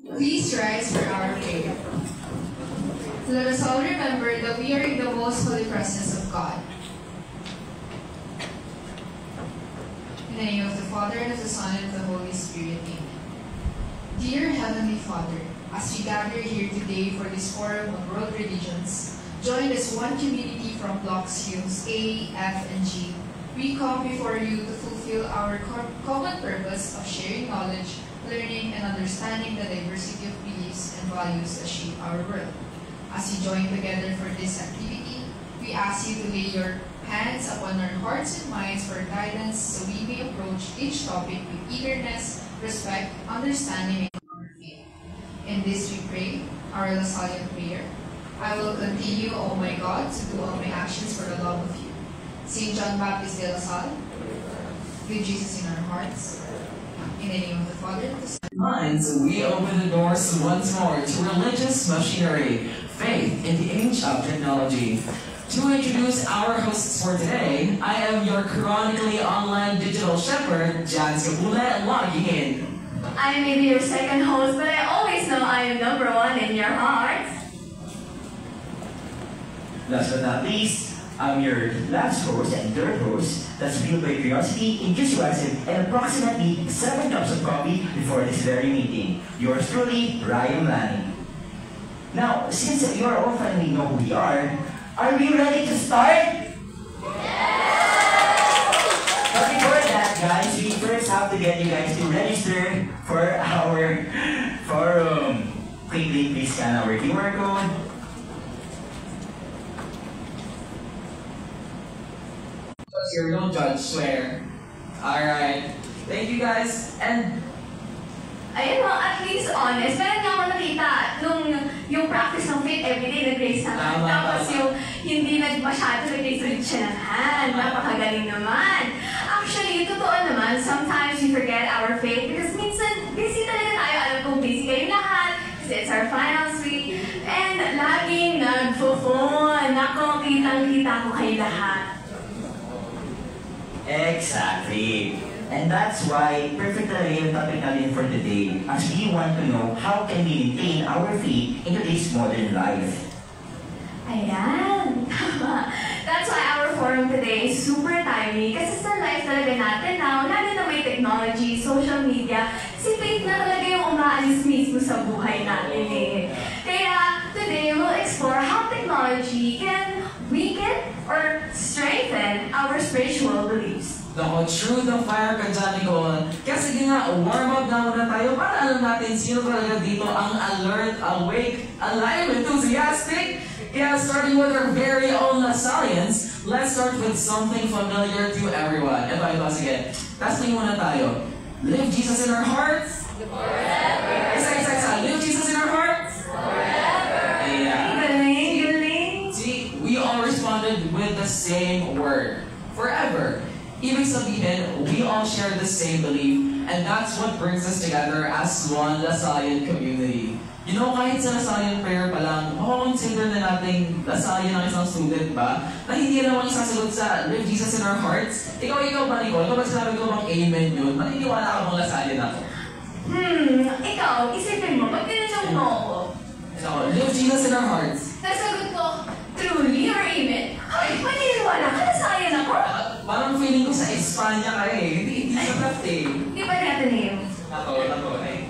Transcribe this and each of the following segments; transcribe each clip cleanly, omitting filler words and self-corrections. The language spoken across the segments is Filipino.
Please rise for our prayer. Let us all remember that we are in the most holy presence of God. In the name of the Father, and of the Son, and of the Holy Spirit. Amen. Dear Heavenly Father, as we gather here today for this forum on world religions, joined as one community from blocks Humes A, F, and G, we come before you to fulfill our common purpose of sharing knowledge, learning, and understanding the diversity of beliefs and values that shape our world. As we join together for this activity, we ask you to lay your hands upon our hearts and minds for guidance so we may approach each topic with eagerness, respect, understanding, and our faith. In this we pray, our Lasallian prayer. I will continue, O my God, to do all my actions for the love of you. Saint John Baptist de La Salle, with Jesus in our hearts. In the name of the Father, and the Son. Minds, we open the doors once more to religious machinery, faith in the age of technology. To introduce our hosts for today, I am your chronically online digital shepherd, Jan Scapula, logging in. I may be your second host, but I always know I am number one in your hearts. Last but not least, I'm your last host and third host that's fueled by curiosity, enthusiasm, and approximately 7 cups of coffee before this very meeting. Yours truly, Ryan Lanning. Now, since you all finally know who we are we ready to start? But before that, guys, we first have to get you guys to register for our forum. Quickly, please scan our QR code. Here, don't judge, swear. Alright. Thank you guys, and Ayun mo, at least honest. Meron nga ako nakita nung yung practice ng faith everyday nag-raise ng hand. Tapos yung hindi masyado nag-raise ulit siya ng hand. Napakagaling naman. Actually, totoo naman, sometimes we forget our faith because minsan busy talaga tayo. Alam kong busy kayo lahat kasi it's our finals week. And laging nagpo-phone. Nako, kitang-kita ko kayo lahat. Exactly. And that's why perfect talaga yung topic natin for today as we want to know how can we maintain our faith in today's modern life. Ayan, tama. That's why our forum today is super timely kasi sa life talaga natin now, lalo na may technology, social media, si faith na talaga yung umaalis mismo sa buhay natin eh. Kaya today we'll explore how technology can weaken or strengthen our spiritual beliefs. Naku, true the fire ka dyan, Nicole. Kaya sige nga, warm up na muna tayo para alam natin sino talaga dito ang alert, awake, alive, enthusiastic. Kaya starting with our very own Lasallians, let's start with something familiar to everyone. Ito, sige. Testing muna tayo. Live Jesus in our hearts. Forever. Isa. Live Jesus in our hearts. Forever. Yeah. Galing. See, we all responded with the same word. Forever. Ibig sabihin, we all share the same belief, and that's what brings us together as one Lasallian community. You know, kahit sa Lasallian prayer pa lang, consider na nating Lasallian ang isang student ba, na hindi naman isasagot sa Live Jesus in our hearts. Ikaw ba, Nicole? Kapag sinabi ko bang amen yun, maniniwala ka bang Lasallian ako? Ikaw, isipin mo, pag tinanong mo ako, Live Jesus in our hearts. nasagot ko, truly or amen? Ay, maniniwala ka, Lasallian ako? Parang feeling ko sa Espanya ka eh. Hindi sa left eh. Di ba natin name? Ako eh.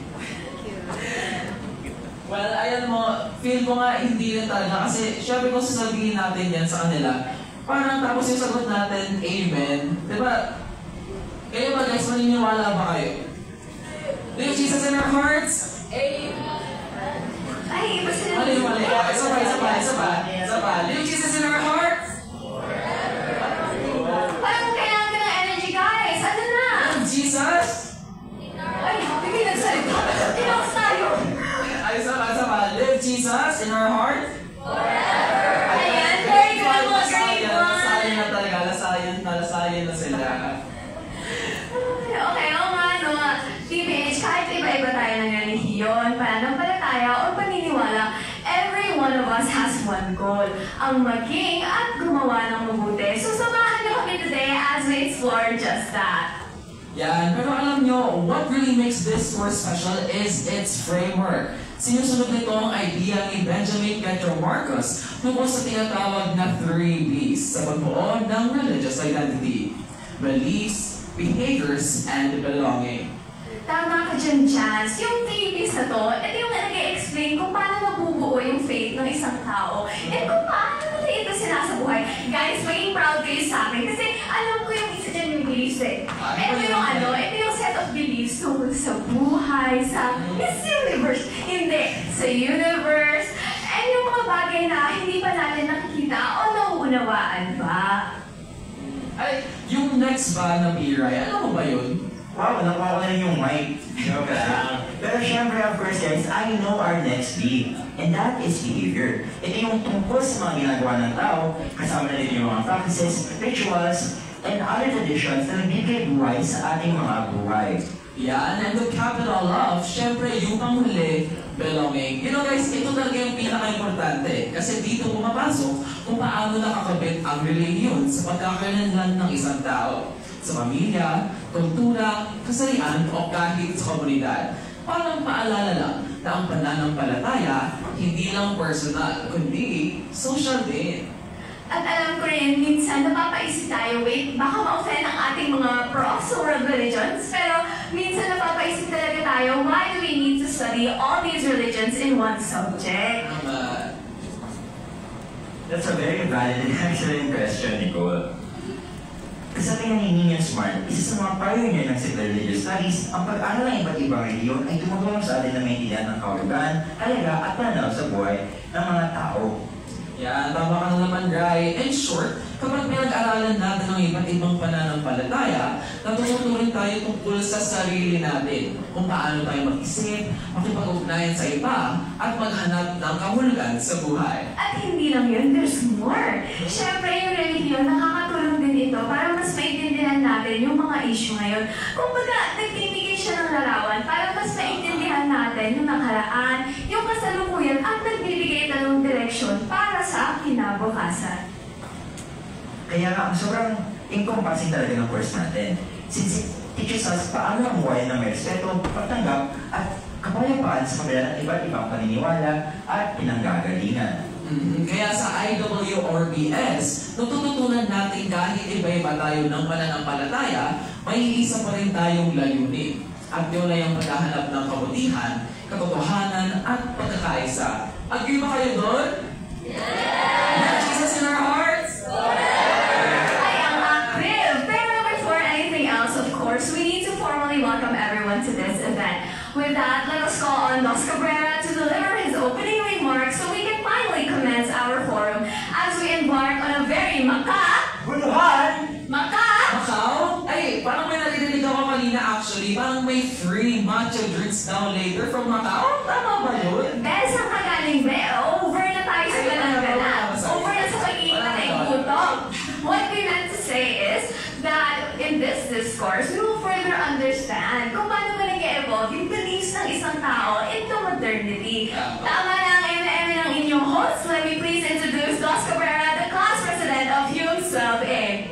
Well, ayan mo, feel ko nga hindi na talaga kasi syempre kung sasabihin natin yan sa kanila, parang tapos yung sagot natin, amen. Diba? Kayo ba guys, maniniwala ba kayo? Live Jesus in our hearts? Ay, iba sila. Maniniwala. Isa pa. Live Jesus in our hearts? Parang kailangan ka ng energy, guys. Ano na? Jesus? Ay, hindi nagsalita. Tinawas tayo. Isa pa. Live Jesus in our heart? Forever. Ayan, very good mga grade 1. Lasallian na sila. Okay, no. PBH, kahit iba-iba tayo ng relihiyon, pananampalataya, o paniniwala, every one of us has one goal, ang maging at gumawa ng mabuti. So samahan niyo kami today as we explore just that. Yan, pero alam nyo, what really makes this course special is its framework. Sinusunod nito ang idea ni Benjamin Petro Marcos tungkol sa tinatawag na 3 Bs sa pagbuo ng religious identity: beliefs, behaviors, and belonging. Tama ka dyan, Chance. Yung 3 Bs na to, ito yung nag-explain kung paano nabubuo yung faith ng isang tao and kung paano nila ito sinasabuhay. Guys, maging proud kayo sa akin kasi alam ko yung isa dyan yung beliefs eh. Ito yung set of beliefs tungkol sa buhay, sa Miss Universe, hindi, sa universe, and yung mga bagay na hindi pa natin nakikita o nauunawaan ba. Ay, yung next ba na Mirai, ano mo ba yun? Wow, nakuha ko na rin yung mic. Joke lang. Pero syempre, of course guys, I know our next B. And that is behavior. Ito yung tungkol sa mga ginagawa ng tao, kasama na rin yung mga practices, rituals, and other traditions na nagbibigay buhay sa ating mga buhay. Yan, and the capital of, syempre yung panghuli, belonging. You know guys, ito talaga yung pinaka-importante. Kasi dito pumapasok kung paano nakakabit ang religion sa pagkakalanlan ng isang tao. Sa pamilya, kultura, kasarian, o kahit sa komunidad. Parang paalala lang na ang pananampalataya hindi lang personal, kundi social din. At alam ko rin, minsan napapaisip tayo, wait, baka ma-offend ang ating mga profs sa world religions, pero minsan napapaisip talaga tayo, why do we need to study all these religions in one subject? That's a very valid and excellent question, Nicole. Kasabi nga ni Ninian Smart, isa sa mga pioneer ng civil religious studies, ang pag-aaral ng iba't ibang reliyon ay tumutulong sa atin na maintindihan ng kahulugan, halaga at pananaw sa buhay ng mga tao. Yan, tama ka na naman, Rai. In short, kapag pinag-aralan natin ang iba't ibang pananampalataya, natututo rin tayo tungkol sa sarili natin, kung paano tayo mag-isip, makipag-ugnayan sa iba, at maghanap ng kahulugan sa buhay. At hindi lang yun, there's more. Siyempre, yung relihiyon, nakakatulong din ito para mas maintindihan natin yung mga issue ngayon. Kung baga, nagbibigay siya ng larawan para mas maintindihan natin yung nakaraan, yung kasalukuyan, at nagbibigay ito ng direksyon para sa kinabukasan. Kaya nga, sobrang encompassing talaga ng course natin. Since it teaches us paano mamuhay ng may respeto, pagtanggap, at kapayapaan sa kabila ng iba't ibang paniniwala at pinanggagalingan. Kaya sa IWRBS, natututunan natin kahit iba-iba tayo ng pananampalataya, may isa pa rin tayong layunin. At yun ay ang paghahanap ng kabutihan, katotohanan, at pagkakaisa. Agree ba kayo doon? Yeah! Jesus in our hearts? I am active! Pero before anything else, of course, we need to formally welcome everyone to this event. With that, let us call on Dos Cabrera to deliver his opening remarks so we can finally commence our forum as we embark on a very Buluhan! Macau? Ay, parang may narinig ako kanina actually. Parang may free matcha drinks now later from Macau. Tama ba yun? Bes, ang kagaling, be. Over na tayo sa galang-galang. Over na sa pag-iipan ng gutom. What we meant to say is that in this discourse, we will further understand kung paano ba nag-evolve yung beliefs ng isang tao into modernity. Tama na ang M&M ng inyong host. Let me please introduce Dos Cabrera, the class president of Hume Sub A.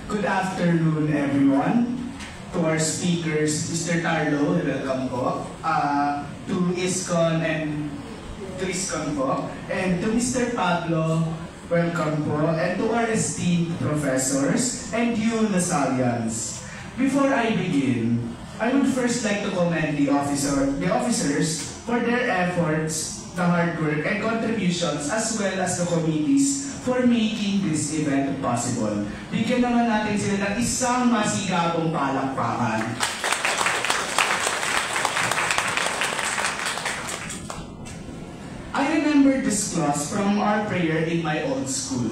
Good afternoon, everyone. To our speakers, Mr. Carlo, welcome po. To ISKCON po. And to Mr. Pablo, welcome po. And to our esteemed professors and you, Lasallians. Before I begin, I would first like to commend the officers for their efforts, the hard work, and contributions, as well as the committees for making this event possible. Bigyan naman natin sila ng isang masigabong palakpakan. I remember this clause from our prayer in my old school.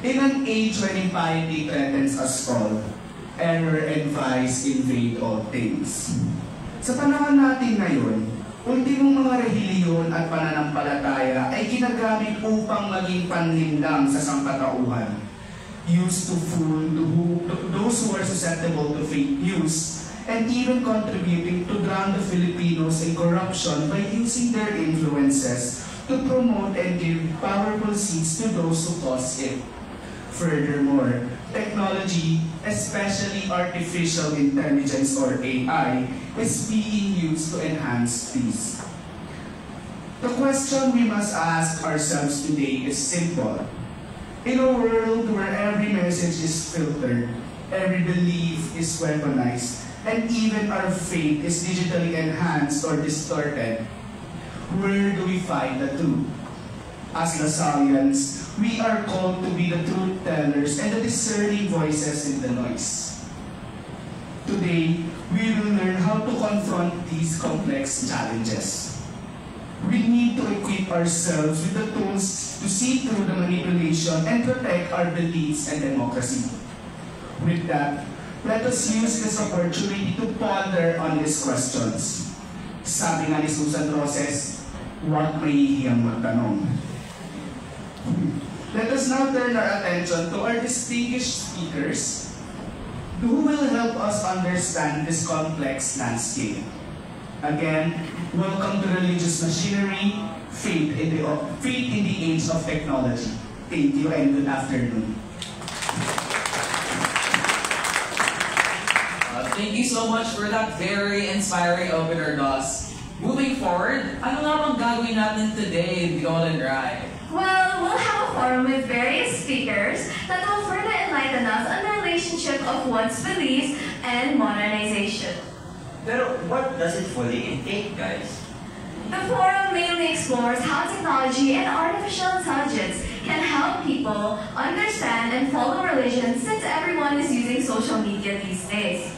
In an age when impiety threatens us all, error and vice invade all things. Sa panahon natin ngayon, ultimong mga relihiyon at pananampalataya ay ginagamit upang maging panlinlang sa sangkatauhan, used to fool those who are susceptible to fake news, and even contributing to drown the Filipinos in corruption by using their influences to promote and give powerful seats to those who cause it. Furthermore, technology, especially artificial intelligence or AI, is being used to enhance peace. The question we must ask ourselves today is simple. In a world where every message is filtered, every belief is weaponized, and even our faith is digitally enhanced or distorted, where do we find the truth? As Lasalians, we are called to be the truth tellers and the discerning voices in the noise. Today, we will learn how to confront these complex challenges. We need to equip ourselves with the tools to see through the manipulation and protect our beliefs and democracy. With that, let us use this opportunity to ponder on these questions. Sabi nga ni Susan Roses, huwag mahihiyang magtanong. Let us now turn our attention to our distinguished speakers who will help us understand this complex landscape. Again, welcome to Religious Machinery, Faith in the Age of Technology. Thank you and good afternoon. Thank you so much for that very inspiring opener, Dos. Moving forward, ano nga bang gagawin natin today in the Golden Ride? Well, we'll have a forum with various speakers that will further enlighten us on the relationship of one's beliefs and modernization. Pero what does it fully intake, guys? The forum mainly explores how technology and artificial intelligence can help people understand and follow religion since everyone is using social media these days.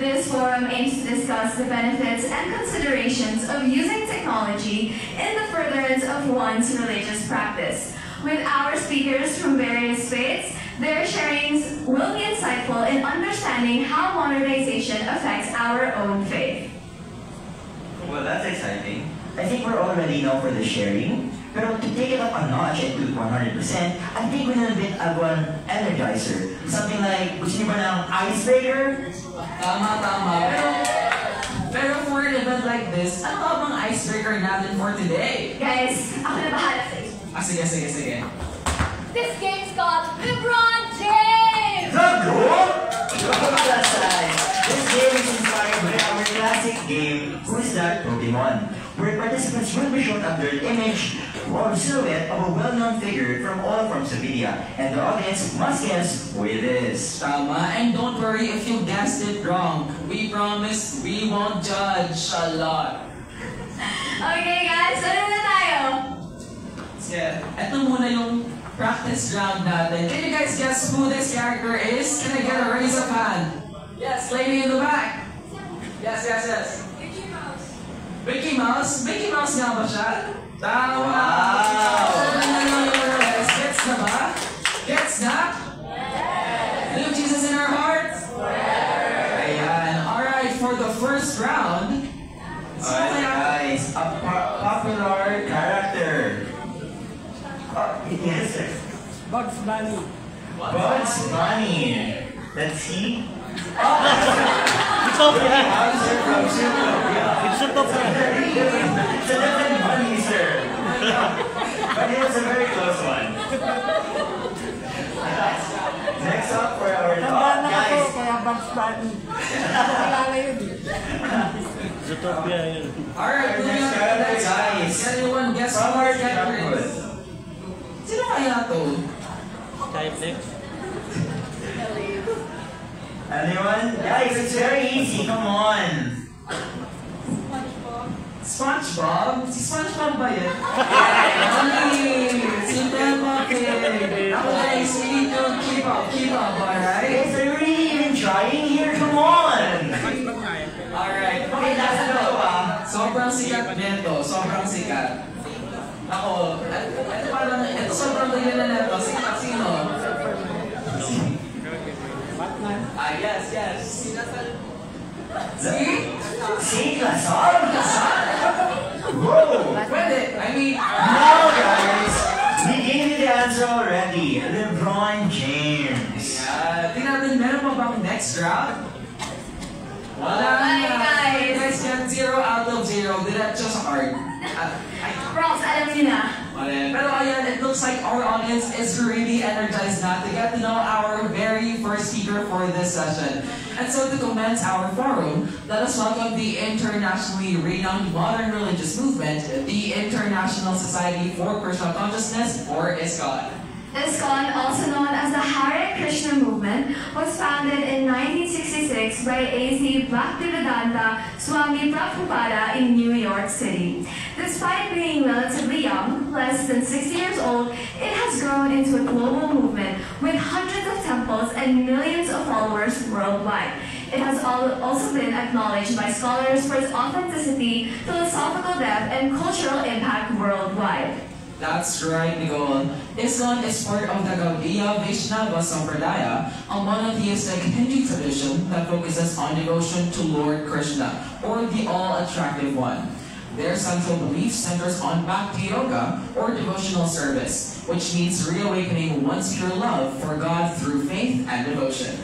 This forum aims to discuss the benefits and considerations of using technology in the furtherance of one's religious practice. With our speakers from various faiths, their sharings will be insightful in understanding how modernization affects our own faith. Well, that's exciting. I think we're all ready now for the sharing. Pero to take it up a notch and to 100%, I think we need a bit of an energizer. Something like, gusto niyo ba ng icebreaker? Tama. Pero for an event like this, ano ba bang icebreaker natin for today? Guys, ako na bahala sa inyo. Sige. This game's called LeBron James! The goal? That's right. This game is inspired by our classic game, Who's That Pokemon? Where participants will be shown under the image or silhouette of a well-known figure from all forms of media, and the audience must guess who it is. Tama, and don't worry if you guessed it wrong. We promise we won't judge a lot. Okay guys, ano na tayo? Yeah, ito muna yung practice round natin. Can you guys guess who this character is? Can I get a raise of hand? Yes, lady in the back. Yes. Mickey Mouse? Mickey Mouse nga ba siya? Tama! Wow! Gets na ba? Gets na? Little Jesus in our hearts? Ayan. Alright, for the first round, Alright guys, a popular character. Yes sir. Bugs Bunny. Bugs Bunny. Let's see. Zootopia. Answer from Zootopia. It's Zootopia. It's a different bunny, sir. But it was a very close one. Next up for our Tandaan top na ako, guys. kaya Bugs Bunny. Kilala yun. Zootopia yun. alright, Our moving next on to the character, next guys. round. Can anyone guess From who our this character childhood. is? Sino kaya to? Skyflex. Anyone? Guys, it's very easy. Come on. SpongeBob? Si SpongeBob ba yan? Si Peppa Pig. Ako guys, we need to keep up, alright? Guys, are you really even trying here? Come on. Alright, Okay, last na to ah. sobrang sikat nito, sobrang sikat. Ako, ito sobrang tingin na nito, sikat sino? Batman. Yes. See, Lasal? Whoa. Pwede, I mean, No, guys. We gave you the answer already. LeBron James. tingnan natin, meron pa bang next round? Wala Bye, na. guys. You guys got 0 out of 0. Diretso sa card. Props, alam niyo na. Pero ayan, it looks like our audience is really energized now to get to know our very first speaker for this session. And so to commence our forum, let us welcome the internationally renowned modern religious movement, the International Society for Krishna Consciousness, or ISKCON. ISKCON, also known as the Hare Krishna movement, was founded in 1966 by A.C. Bhaktivedanta Swami Prabhupada in New York City. Despite being relatively young, less than 60 years old, it has grown into a global movement with hundreds of temples and millions of followers worldwide. It has also been acknowledged by scholars for its authenticity, philosophical depth, and cultural impact worldwide. That's right, Nicole. ISKCON is part of the Gaudiya Vaishnava Sampradaya, a monotheistic Hindu tradition that focuses on devotion to Lord Krishna, or the all-attractive one. Their central belief centers on Bhakti Yoga, or devotional service, which means reawakening one's pure love for God through faith and devotion.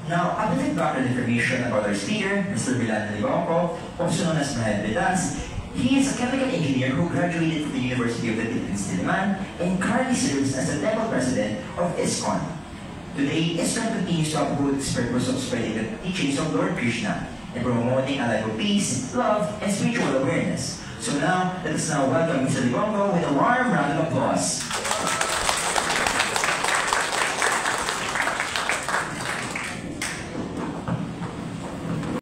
Now, a bit of background information about our speaker, Mr. Milan Libonco, also known as Mahal Vedas. He is a chemical engineer who graduated from the University of the Philippines, Diliman, and currently serves as the level president of ISKCON. Today, ISKCON continues to uphold its purpose of spreading the teachings of Lord Krishna and promoting a life of peace, love, and spiritual awareness. So now, let us now welcome Mr. Libonco with a warm